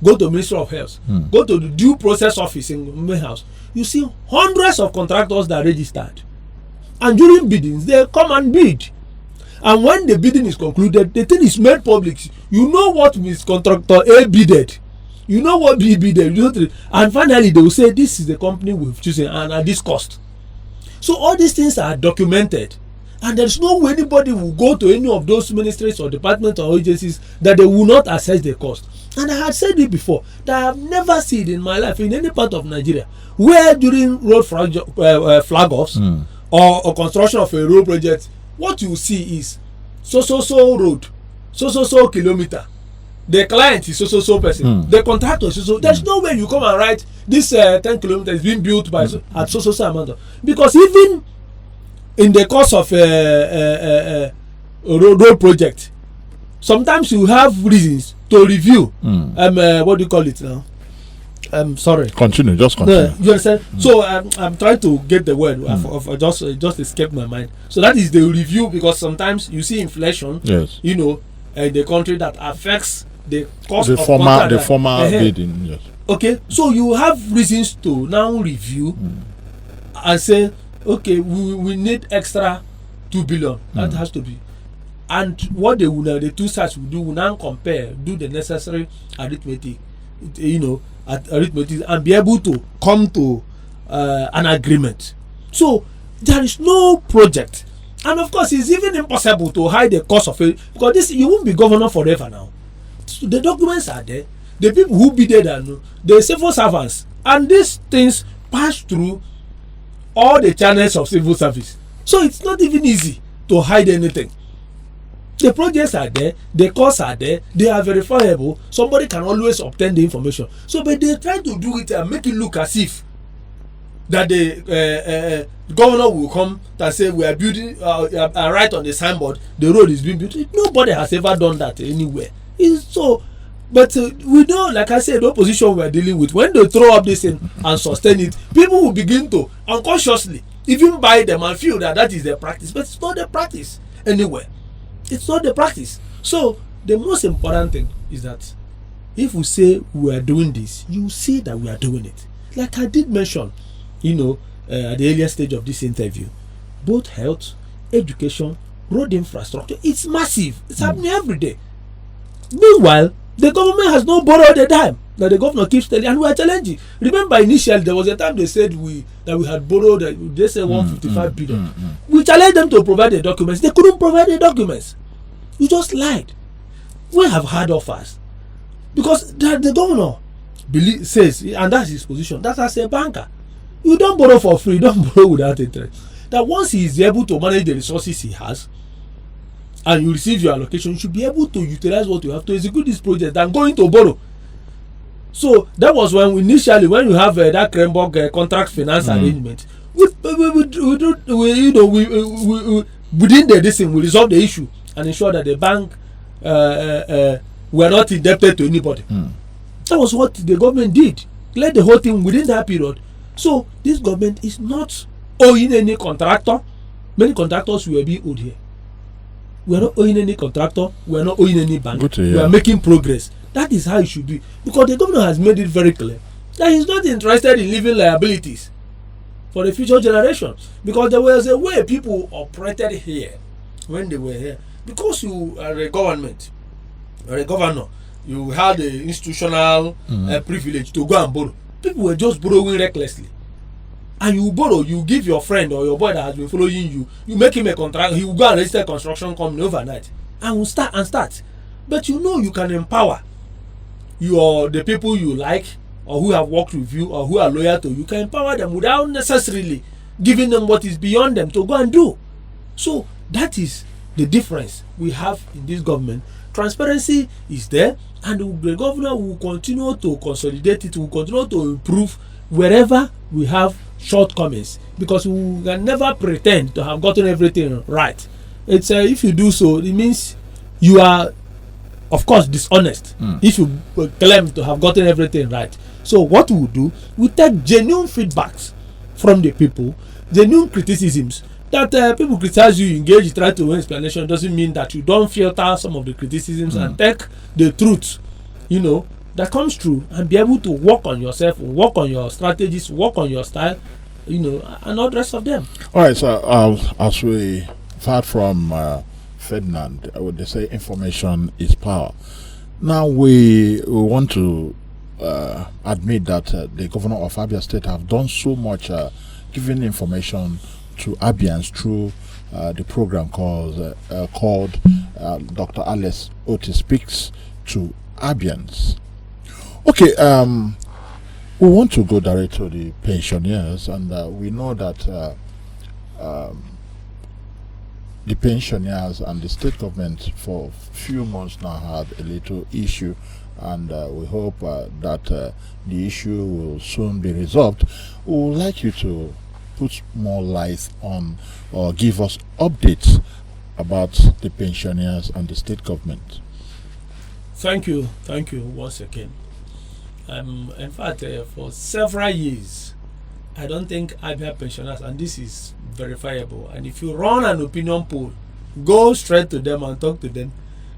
S2: go to Ministry of Health, go to the due process office in Main House, you see hundreds of contractors that are registered. And during biddings, they come and bid. And when the bidding is concluded, the thing is made public. You know what Ms. Contractor A bidded. You know what B bidded. And finally, they will say, this is the company we've chosen and at this cost. So all these things are documented. And there is no way anybody will go to any of those ministries or departments or agencies that they will not assess the cost. And I had said it before that I have never seen in my life in any part of Nigeria where during road flag offs or construction of a road project, what you see is so road, so kilometer. The client is so person. The contractor is so. There's no way you come and write this 10 kilometers is being built by at so amount of, because even in the course of a road project, sometimes you have reasons to review. What do you call it now? Sorry.
S1: Continue. Just continue.
S2: You understand? So I'm trying to get the word. Just escaped my mind. So that is the review, because sometimes you see inflation.
S1: Yes.
S2: In the country that affects the cost
S1: the
S2: of
S1: former bidding. Yes.
S2: Okay. So you have reasons to now review and say, okay, we need extra 2 billion. That has to be. And what they will, the two sides will do, will now compare, do the necessary arithmetic, and be able to come to an agreement. So there is no project, and of course it's even impossible to hide the cost of it, because you won't be governor forever now. So the documents are there. The people who bidded and the civil servants, and these things pass through all the channels of civil service. So it's not even easy to hide anything. The projects are there, the costs are there, they are verifiable. Somebody can always obtain the information. So, but they try to do it and make it look as if that the governor will come and say we are building, right on the signboard, the road is being built. Nobody has ever done that anywhere. It's so. But we know, like I said, the opposition we are dealing with, when they throw up this thing and sustain it, people will begin to unconsciously even buy them and feel that is the practice. But it's not the practice anywhere. It's not the practice. So the most important thing is that if we say we are doing this, you see that we are doing it. Like I did mention, at the earlier stage of this interview, both health, education, road infrastructure, it's massive. It's happening every day. Meanwhile, the government has not borrowed a dime. That the governor keeps telling, and we are challenging. Remember, initially there was a time they said that we had borrowed. They said 155 billion. We challenged them to provide the documents. They couldn't provide the documents. You just lied. We have had offers because the governor says, and that's his position. That as a banker, you don't borrow for free. You don't borrow without interest. That once he is able to manage the resources he has, and you receive your allocation, you should be able to utilize what you have to execute this project than going to borrow. So that was when initially, when you have that Kremborg contract finance arrangement, within this thing, we resolve the issue and ensure that the bank were not indebted to anybody. That was what the government did. Let the whole thing within that period. So this government is not owing any contractor. Many contractors will be owed here. We are not owing any contractor. We are not owing any bank. We are making progress. That is how it should be, because the governor has made it very clear that he's not interested in leaving liabilities for the future generation. Because there was a way people operated here when they were here. Because you are a government, or a governor, you had the institutional privilege to go and borrow. People were just borrowing recklessly. And you borrow, you give your friend or your boy that has been following you, you make him a contract, he will go and register a construction company overnight and will start. But you know you can empower the people you like, or who have worked with you, or who are loyal to you. You can empower them without necessarily giving them what is beyond them to go and do. So that is the difference we have in this government. Transparency is there, and the governor will continue to consolidate it, will continue to improve wherever we have shortcomings, because we can never pretend to have gotten everything right. It's if you do so, it means you are, of course, dishonest. If you claim to have gotten everything right. So what we do, we take genuine feedbacks from the people, genuine criticisms. That people criticize you, engage, try to win explanation, doesn't mean that you don't filter some of the criticisms and take the truth, that comes true, and be able to work on yourself, work on your strategies, work on your style, and all the rest of them.
S1: All right, so as we heard from Ferdinand, they say information is power. Now we want to admit that the governor of Abia State have done so much giving information to Abians through the program called Dr. Alex Otis Speaks to Abians. Okay, we want to go direct to the pensioners, and we know that the pensioners and the state government for a few months now had a little issue, and we hope that the issue will soon be resolved. We would like you to put more light on, or give us updates about the pensioners and the state government.
S2: Thank you once again. In fact, for several years, I don't think Abia pensioners, and this is verifiable, and if you run an opinion poll, go straight to them and talk to them,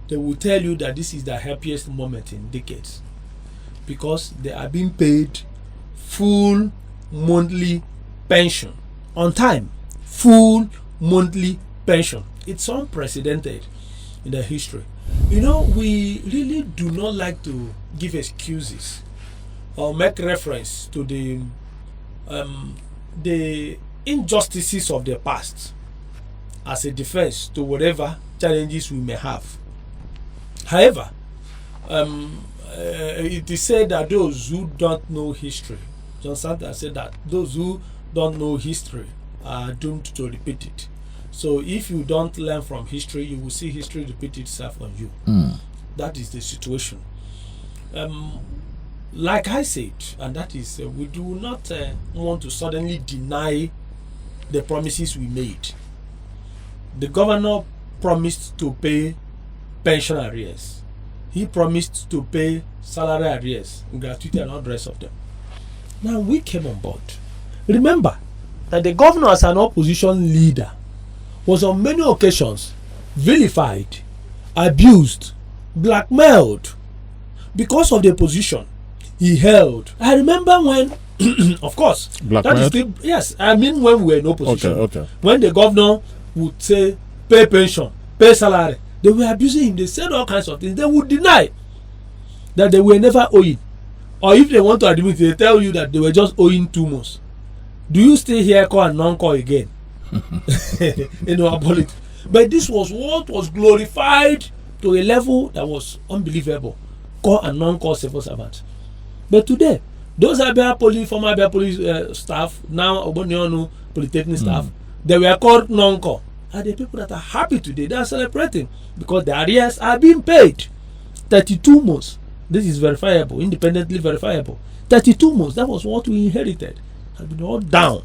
S2: they will tell you that this is the happiest moment in decades, because they are being paid full monthly pension on time. Full monthly pension. It's unprecedented in the history. We really do not like to give excuses or make reference to the injustices of the past as a defense to whatever challenges we may have. However, it is said that those who don't know history, John Santa said that those who don't know history are doomed to repeat it. So if you don't learn from history, you will see history repeat itself on you. That is the situation. Like I said, and that is, we do not want to suddenly deny the promises we made. The governor promised to pay pension arrears. He promised to pay salary arrears, gratuity, and all the rest of them. Now we came on board. Remember that the governor, as an opposition leader, was on many occasions vilified, abused, blackmailed because of the position he held. I remember when, of course, that is still, yes, I mean when we were in opposition.
S1: Okay.
S2: When the governor would say, pay pension, pay salary, they were abusing him. They said all kinds of things. They would deny that they were never owing. Or if they want to admit, they tell you that they were just owing 2 months. Do you still hear call and non-call again? Politics. But this was what was glorified to a level that was unbelievable. Call and non-call civil servants. But today, those former Abia Police staff, now Obonionu Polytechnic staff, they were called non-call. And the people that are happy today, they are celebrating because the arrears are being paid. 32 months. This is verifiable, independently verifiable. 32 months, that was what we inherited. Has been all down.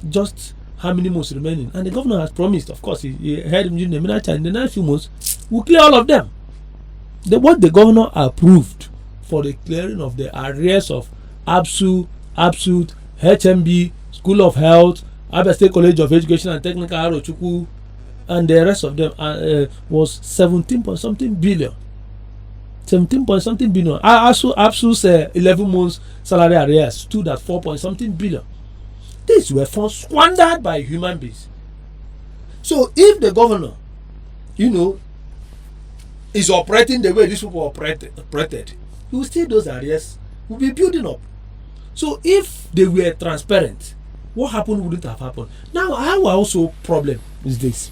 S2: Just how many months remaining? And the governor has promised, of course, he heard him during the minister, in the next few months, we'll clear all of them. what the governor approved for the clearing of the arrears of ABSU, HMB, School of Health, Abia State College of Education and Technical, Arochukwu, and the rest of them was 17 point something billion. 17 point something billion. ABSU's 11 months salary arrears stood at 4 point something billion. These were funds squandered by human beings. So if the governor, is operating the way these people operated, you will see those arrears will be building up. So if they were transparent, what happened wouldn't have happened. Now, our also problem is this.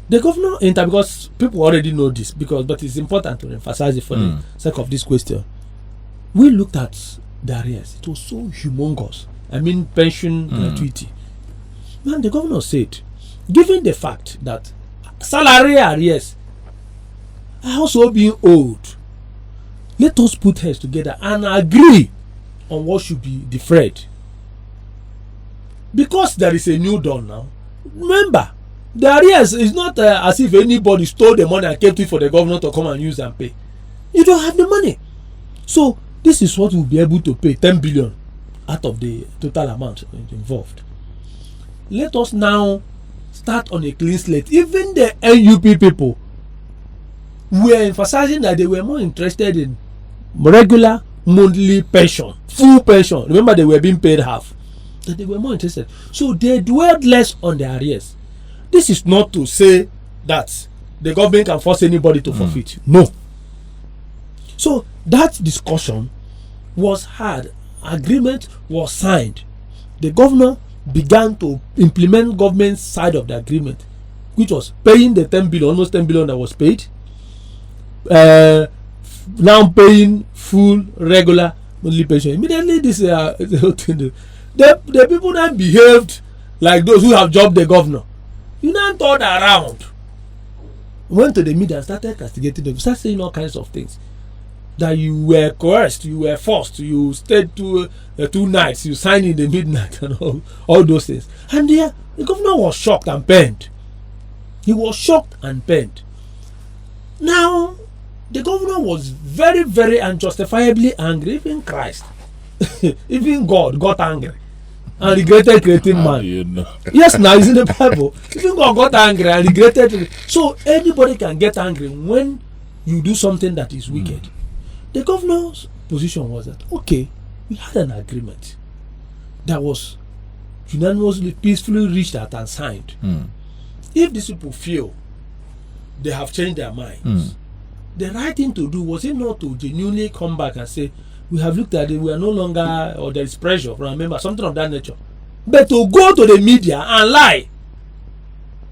S2: The governor because people already know this, but it's important to emphasize it for the sake of this question. We looked at the arrears. It was so humongous. I mean, pension gratuity. And the governor said, given the fact that salary arrears are also being owed, let us put heads together and agree on what should be defrayed. Because there is a new dawn now. Remember, the arrears is not as if anybody stole the money and kept it for the governor to come and use and pay. You don't have the money. So this is what we'll be able to pay, 10 billion out of the total amount involved. Let us now start on a clean slate. Even the NUP people were emphasizing that they were more interested in regular monthly pension, full pension. Remember, they were being paid half. That they were more interested. So they dwelled less on the arrears. This is not to say that the government can force anybody to forfeit. No. So that discussion was had. Agreement was signed. The governor began to implement government's side of the agreement, which was paying the 10 billion, almost 10 billion that was paid. Now paying full regular monthly pension. Immediately this the people that behaved like those who have jobbed the governor, you now turned around, went to the media and started castigating them, started saying all kinds of things. That you were coerced, you were forced, you stayed 2 nights, you signed in the midnight and all those things. And the governor was shocked and pained. He was shocked and pained. Now, the governor was very, very unjustifiably angry. Even Christ, even God got angry and regretted creating man. Yes, now it's in the Bible. Even God got angry and regretted. So anybody can get angry when you do something that is wicked. The governor's position was that, okay, we had an agreement that was unanimously, peacefully reached at and signed. If these people feel they have changed their minds, the right thing to do was it not to genuinely come back and say, we have looked at it, we are no longer, or there is pressure from a member, something of that nature. But to go to the media and lie,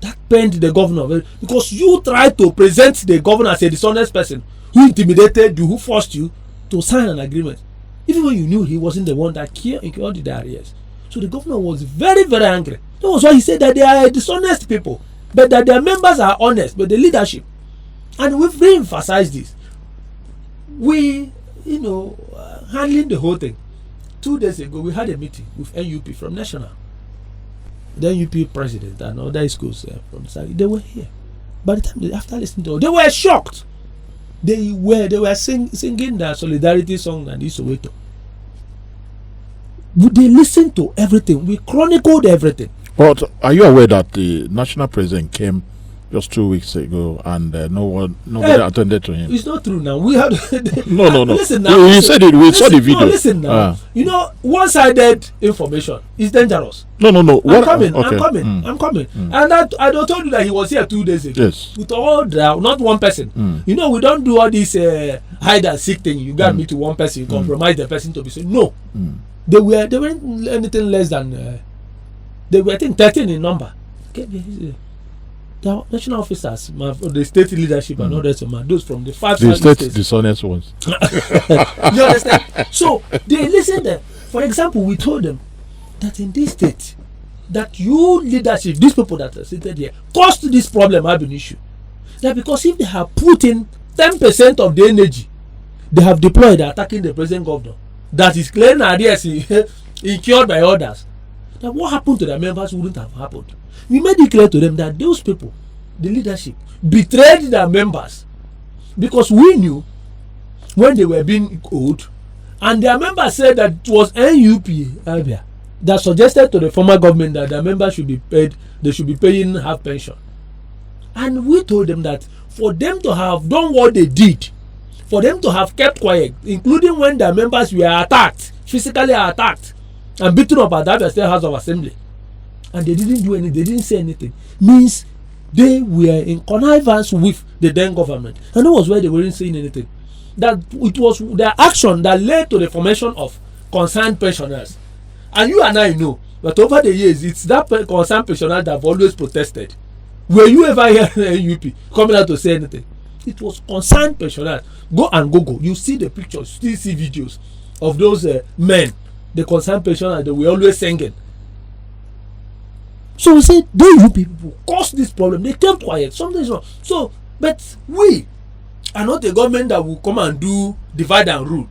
S2: that pained the governor, because you tried to present the governor as a dishonest person who intimidated you, who forced you to sign an agreement, even when you knew he wasn't the one that incurred the arrears. So the governor was very, very angry. That was why he said that they are dishonest people, but that their members are honest, but the leadership. And we've re-emphasized this. We, handling the whole thing. 2 days ago, we had a meeting with NUP from National. The NUP president and other schools from the side, they were here. By the time after listening to all, they were shocked. They were singing the solidarity song and Isoweto. They listened to everything. We chronicled everything.
S1: But are you aware that the national president came just 2 weeks ago and nobody attended to him?
S2: It's not true now. We had
S1: no.
S2: Listen now.
S1: You said it. We saw the video.
S2: No, listen now. One-sided information is dangerous.
S1: No.
S2: I'm coming. And I don't told you that he was here 2 days ago.
S1: Yes.
S2: With all not one person. We don't do all this hide and seek thing. You got me to one person, you compromise the person to be saying no. They weren't anything less than they were, I think, 13 in number. Okay. The national officers, the state leadership and all that, those from the
S1: state dishonest ones.
S2: You understand? So they listened there. For example, we told them that in this state, that you leadership, these people that are seated here, caused this problem have an issue. That because if they have put in 10% of the energy they have deployed attacking the present governor, that is clearing ideas incurred by others, that what happened to their members wouldn't have happened. We made it clear to them that those people, the leadership, betrayed their members because we knew when they were being owed, and their members said that it was NUP Abia that suggested to the former government that their members should be paid, they should be paying half pension. And we told them that for them to have done what they did, for them to have kept quiet, including when their members were attacked, physically attacked and beaten up at that State House of Assembly, and they didn't do anything, they didn't say anything, means they were in connivance with the then government. And that was why they weren't saying anything. That it was their action that led to the formation of concerned pensioners. And you and I know that over the years, it's that concerned pensioners that have always protested. Were you ever hear NUP coming out to say anything? It was concerned pensioners. Go and Google, you see the pictures, still see videos of those men, the concerned pensioners that were always singing. So we say, those people caused this problem. They kept quiet. Something's wrong. So, but we are not a government that will come and do divide and rule.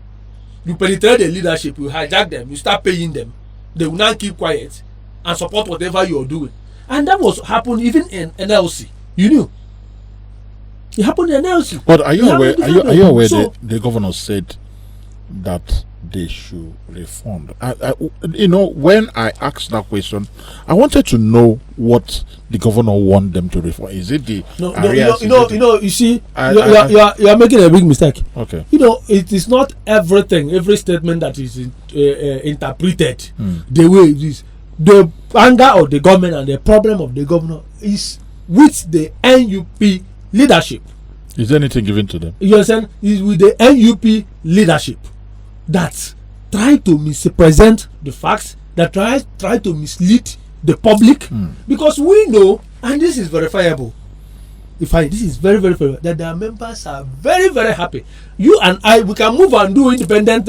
S2: You penetrate the leadership, you hijack them, you start paying them. They will now keep quiet and support whatever you are doing. And that was happened even in NLC. You knew. It happened in NLC.
S1: But are you aware? Are you aware that the governor said that they should refund? When I asked that question, I wanted to know what the governor want them to refund. Is it the arrears?
S2: You see, you are making a big mistake.
S1: Okay.
S2: It is not everything, every statement that is interpreted the way it is. The anger of the government and the problem of the governor is with the NUP leadership.
S1: Is there anything given to them?
S2: You understand? Is with the NUP leadership that try to misrepresent the facts, that try to mislead the public, because we know, and this is verifiable. This is very, very verifiable, that their members are very, very happy. You and I, we can move and do independent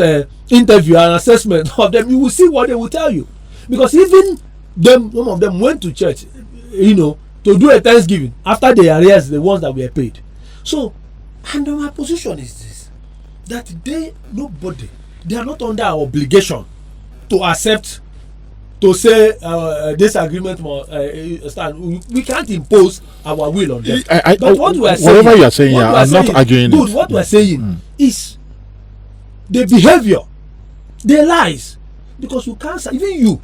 S2: interview and assessment of them. You will see what they will tell you, because even them, some of them went to church, to do a Thanksgiving after the arrears, the ones that were paid. So, and my position is this, that they are not under our obligation to accept, to say this agreement must stand. We can't impose our will on them. But what we are saying,
S1: whatever you are saying, I'm not arguing.
S2: Good. What we are saying is the behavior, the lies, because you can't. Even you,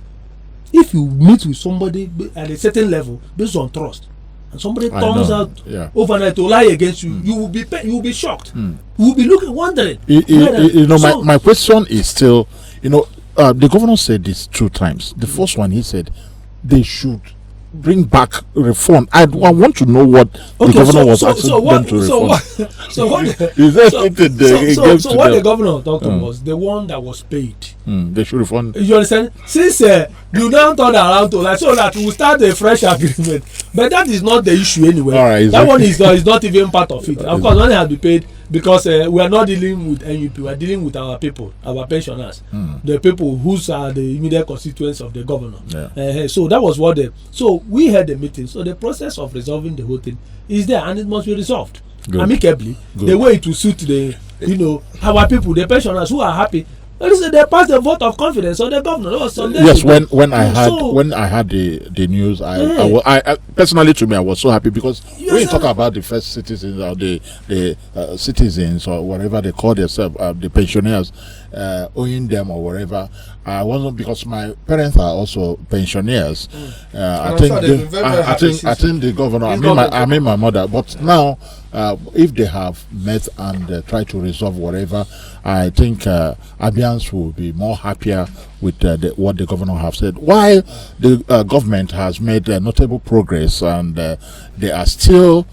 S2: if you meet with somebody at a certain level based on trust, and somebody turns out overnight to lie against you, you will be shocked. You will be wondering.
S1: My question is still, the governor said this 2 times. The first one, he said they should bring back reform. I want to know what the governor was asking them to reform. What
S2: the governor talked about was the one that was paid.
S1: They should refund.
S2: You understand? Since you now turn around to so that we will start a fresh agreement, but that is not the issue anyway.
S1: All right,
S2: that one is not even part of it. Of course, money has been paid because we are not dealing with NUP. We are dealing with our people, our pensioners, the people who are the immediate constituents of the governor. So that was what so we had the meeting. So the process of resolving the whole thing is there, and it must be resolved amicably. The way it will suit our people, the pensioners who are happy. They passed a vote of confidence on the governor.
S1: Yes, when I had the news, I personally, to me, I was so happy, because when you talk about the first citizens or the citizens or whatever they call themselves, the pensioners, owing them or whatever, I wasn't, because my parents are also pensioners. I think the governor, I mean my mother, but now if they have met and tried to resolve whatever, I think Abians will be more happier with what the governor have said. While the government has made notable progress, and there are still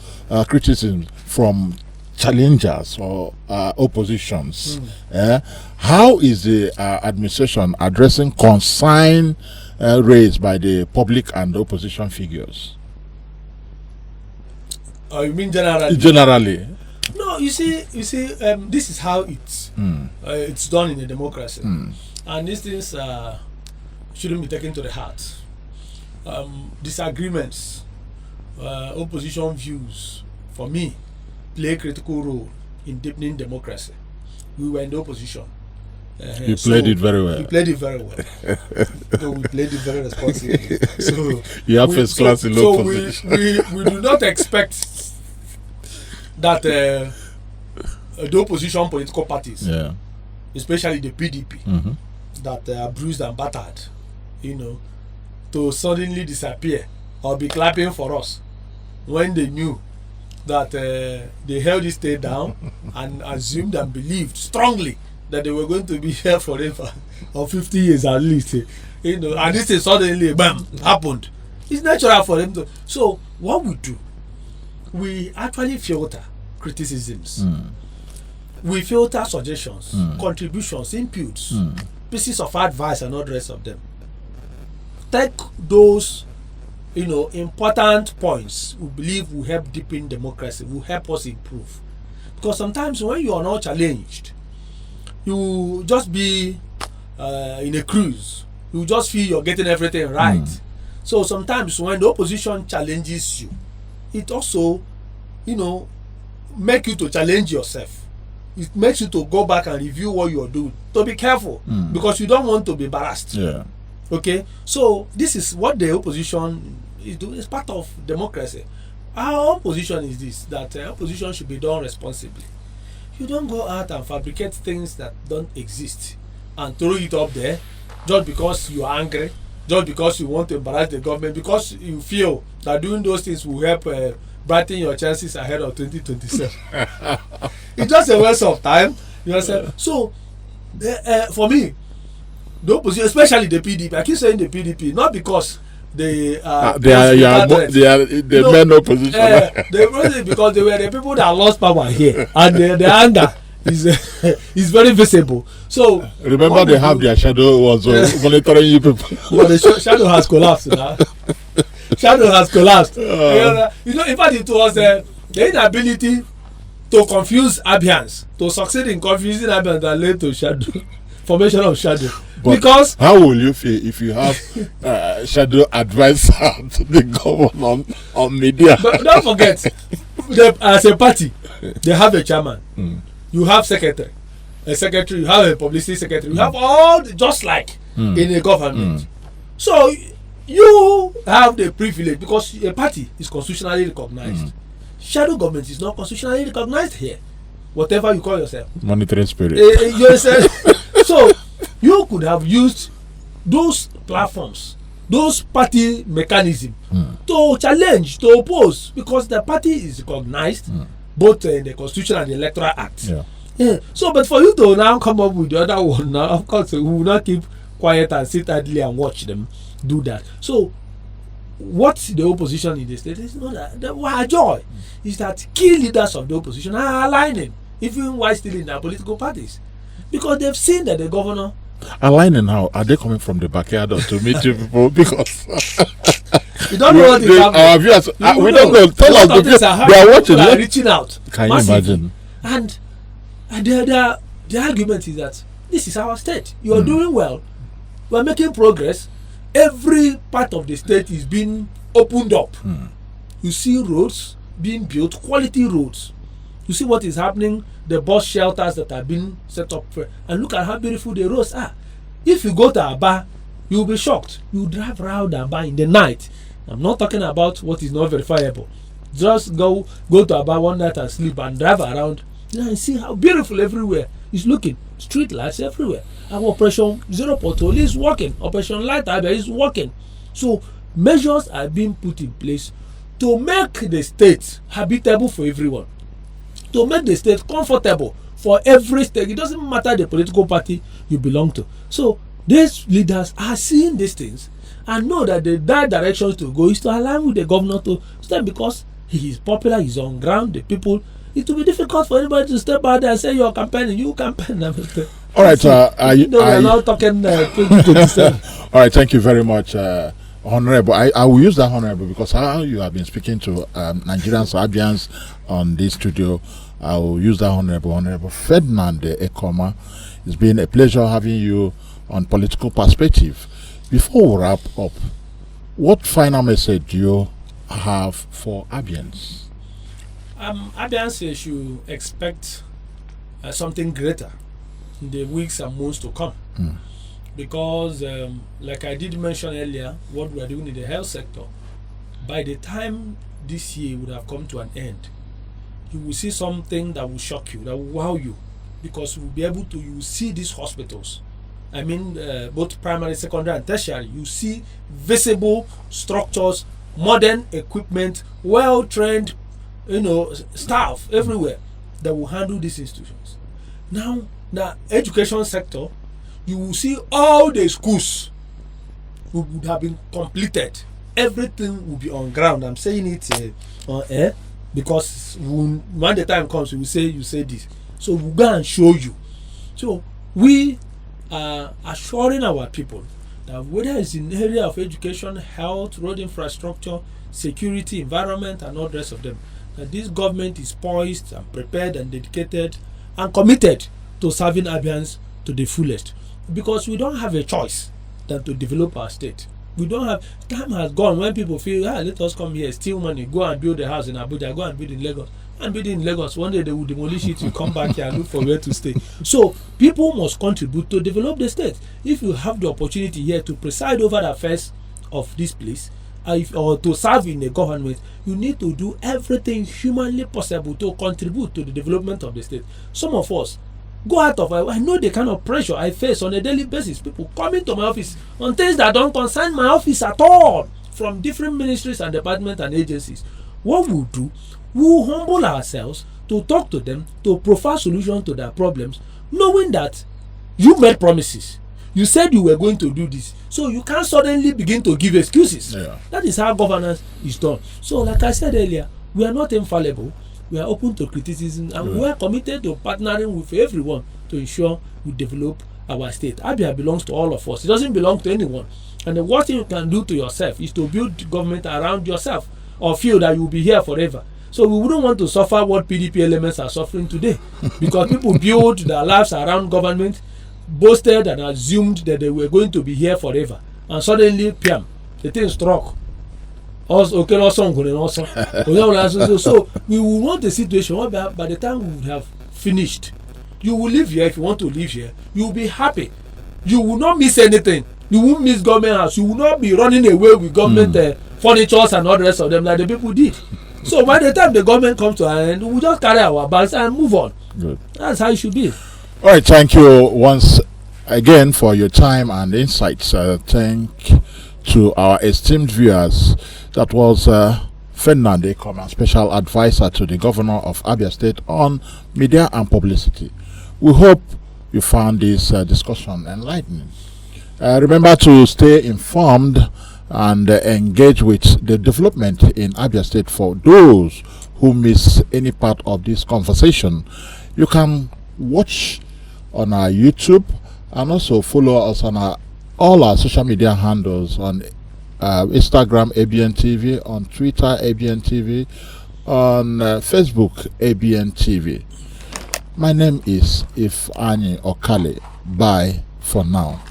S1: criticism from challengers or oppositions. How is the administration addressing concern raised by the public and the opposition figures?
S2: You mean generally?
S1: Generally.
S2: No, you see, this is how it's done in a democracy, and these things shouldn't be taken to the heart. Disagreements, opposition views, for me, play a critical role in deepening democracy. We were in the opposition.
S1: You played it very well.
S2: We played it very well. So we played it very responsibly. So
S1: you have first class in low position.
S2: We do not expect that the opposition political parties,
S1: Yeah.
S2: especially the PDP,
S1: Mm-hmm.
S2: that are bruised and battered, to suddenly disappear or be clapping for us when they knew that they held this state down and assumed and believed strongly that they were going to be here forever or 50 years at least, and this is suddenly bam happened. It's natural for them to. So what we do, we actually filter criticisms. We filter suggestions, contributions, inputs, pieces of advice, and all the rest of them. Take those, important points we believe will help deepen democracy, will help us improve. Because sometimes when you are not challenged, you just be in a cruise. You just feel you're getting everything right. So sometimes when the opposition challenges you, it also, make you to challenge yourself. It makes you to go back and review what you're doing. To be careful, because you don't want to be embarrassed.
S1: Yeah.
S2: Okay, so this is what the opposition is doing. It's part of democracy. Our own position is this: that opposition should be done responsibly. You don't go out and fabricate things that don't exist and throw it up there just because you are angry, just because you want to embarrass the government, because you feel that doing those things will help brighten your chances ahead of 2027. It's just a waste of time. You understand? So, for me, the opposition, especially the PDP, I keep saying the PDP, not because they are the
S1: men opposition.
S2: they because they were the people that lost power here, and the anger is very visible. So
S1: remember, they have their shadow was monitoring you people.
S2: But the shadow has collapsed now. Shadow has collapsed. In fact, it was the inability to confuse Abians, to succeed in confusing Abians, that led to shadow formation of shadow. But because
S1: how will you feel if you have shadow advisor to the government on media?
S2: But don't forget, as a party, they have a chairman. You have a secretary, you have a publicity secretary, you have all just like in a government. So you have the privilege because a party is constitutionally recognized. Shadow government is not constitutionally recognized here. Whatever you call yourself,
S1: monitoring spirit.
S2: So you could have used those platforms, those party mechanisms to challenge, to oppose, because the party is recognized both in the Constitution and the Electoral Act. Yeah. So, but for you to now come up with the other one, now of course we will not keep quiet and sit idly and watch them do that. So, what the opposition in the state is not our joy is that key leaders of the opposition are aligning, even while still in their political parties, because they've seen that the governor.
S1: Aligning how? Are they coming from the backyard or to meet you people? Because
S2: you don't know what is happening.
S1: Our viewers, we don't know. Tell us, they are watching.
S2: They are reaching out.
S1: Can you imagine?
S2: And the argument is that this is our state. You are doing well. We are making progress. Every part of the state is being opened up. You see roads being built, quality roads. You see what is happening, the bus shelters that are being set up, and look at how beautiful the roads are. If you go to Aba, you will be shocked. You drive around Aba in the night. I'm not talking about what is not verifiable. Just go to Aba one night and sleep and drive around and see how beautiful everywhere is looking. Street lights everywhere. Our Operation Zero Pothole is working. Operation Light Aba is working. So measures are being put in place to make the state habitable for everyone, to make the state comfortable for every state. It doesn't matter the political party you belong to. So these leaders are seeing these things and know that the right direction to go is to align with the governor to stand, because he is popular, he's on ground, the people. It will be difficult for anybody to step out there and say you're campaigning, you campaign.
S1: All right,
S2: we are not talking 2027.
S1: All right, thank you very much, Honorable. I will use that Honorable because how you have been speaking to Nigerians, Abians on this studio. I will use that Honorable Ferdinand Ekeoma. It's been a pleasure having you on Political Perspective. Before we wrap up, what final message do you have for Abians?
S2: Abians should expect something greater in the weeks and months to come. Because, like I did mention earlier, what we are doing in the health sector, by the time this year would have come to an end, you will see something that will shock you, that will wow you, because you will be able to, you will see these hospitals. I mean, both primary, secondary, and tertiary. You see visible structures, modern equipment, well-trained, staff everywhere that will handle these institutions. Now, the education sector, you will see all the schools would have been completed. Everything will be on ground. I'm saying it on air because when the time comes, we will say you say this. So we'll go and show you. So we are assuring our people that whether it's in the area of education, health, road infrastructure, security, environment, and all the rest of them, that this government is poised and prepared and dedicated and committed to serving Abians to the fullest. Because we don't have a choice than to develop our state. We don't have, time has gone when people feel, let us come here, steal money, go and build a house in Abuja, go and build in Lagos. And build in Lagos, one day they will demolish it, you come back here and look for where to stay. So people must contribute to develop the state. If you have the opportunity here to preside over the affairs of this place, or to serve in the government, you need to do everything humanly possible to contribute to the development of the state. Some of us go out of, I know the kind of pressure I face on a daily basis. People coming to my office on things that don't concern my office at all, from different ministries and departments and agencies. What we'll do, we'll humble ourselves to talk to them, to provide solutions to their problems, knowing that you made promises. You said you were going to do this, so you can't suddenly begin to give excuses.
S1: Yeah.
S2: That is how governance is done. So like I said earlier, we are not infallible. We are open to criticism, and we are committed to partnering with everyone to ensure we develop our state. Abia belongs to all of us. It doesn't belong to anyone. And the worst thing you can do to yourself is to build government around yourself or feel that you will be here forever. So we wouldn't want to suffer what PDP elements are suffering today, because people build their lives around government, boasted and assumed that they were going to be here forever, and suddenly, piam, the thing struck. So we will want a situation where by the time we would have finished, you will live here. If you want to live here, you will be happy. You will not miss anything. You won't miss government house. You will not be running away with government furnitures and all the rest of them like the people did. So by the time the government comes to an end, we will just carry our bags and move on.
S1: Good.
S2: That's how it should be.
S1: All right, thank you once again for your time and insights. Thank to our esteemed viewers. That was Ferdinand, Ekeoma, special advisor to the governor of Abia State on media and publicity. We hope you found this discussion enlightening. Remember to stay informed and engage with the development in Abia State. For those who miss any part of this conversation, you can watch on our YouTube and also follow us on all our social media handles on Instagram ABN TV, on Twitter ABN TV, on Facebook ABN TV. My name is Ifeanyi Okale. Bye for now.